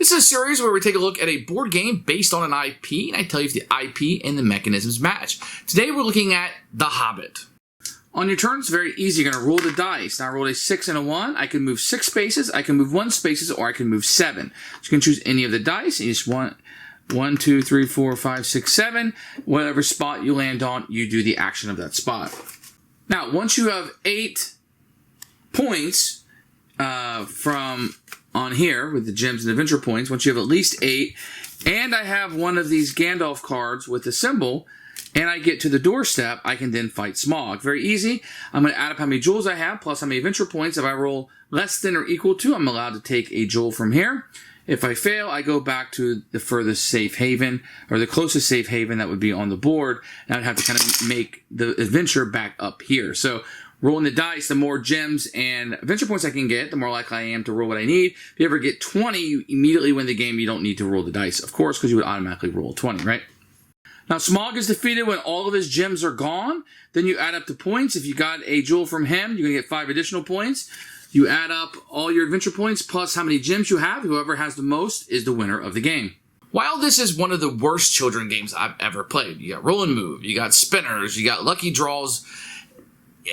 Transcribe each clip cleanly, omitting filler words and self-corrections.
This is a series where we take a look at a board game based on an IP, and I tell you if the IP and the mechanisms match. Today we're looking at The Hobbit. On your turn, it's very easy. You're going to roll the dice. Now I rolled a 6 and a 1. I can move 6 spaces, I can move 1 spaces, or I can move 7. So you can choose any of the dice, and you just want 1, 2, 3, 4, 5, 6, 7. Whatever spot you land on, you do the action of that spot. Now, once you have 8 points from on here with the gems and adventure points, once you have at least 8, and I have one of these Gandalf cards with the symbol, and I get to the doorstep, I can then fight Smaug. Very easy. I'm going to add up how many jewels I have, plus how many adventure points. If I roll less than or equal to, I'm allowed to take a jewel from here. If I fail, I go back to the furthest safe haven, or the closest safe haven that would be on the board, and I'd have to kind of make the adventure back up here. So rolling the dice, the more gems and adventure points I can get, the more likely I am to roll what I need. If you ever get 20, you immediately win the game. You don't need to roll the dice, of course, because you would automatically roll 20, right? Now, Smaug is defeated when all of his gems are gone. Then you add up the points. If you got a jewel from him, you're going to get 5 additional points. You add up all your adventure points plus how many gems you have. Whoever has the most is the winner of the game. While this is one of the worst children games I've ever played, you got roll and move, you got spinners, you got lucky draws,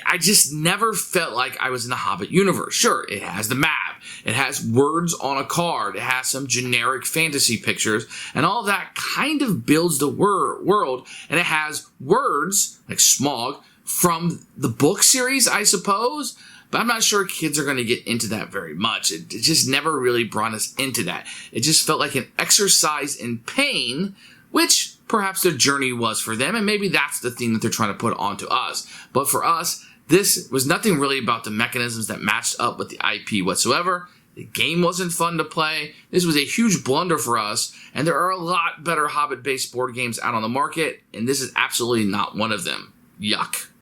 I just never felt like I was in the Hobbit universe. Sure, it has the map, it has words on a card, it has some generic fantasy pictures, and all that kind of builds the world, and it has words, like Smaug, from the book series, I suppose, but I'm not sure kids are going to get into that very much. It just never really brought us into that. It just felt like an exercise in pain, which perhaps their journey was for them, and maybe that's the thing that they're trying to put onto us. But for us, this was nothing really about the mechanisms that matched up with the IP whatsoever. The game wasn't fun to play. This was a huge blunder for us, and there are a lot better Hobbit-based board games out on the market, and this is absolutely not one of them. Yuck.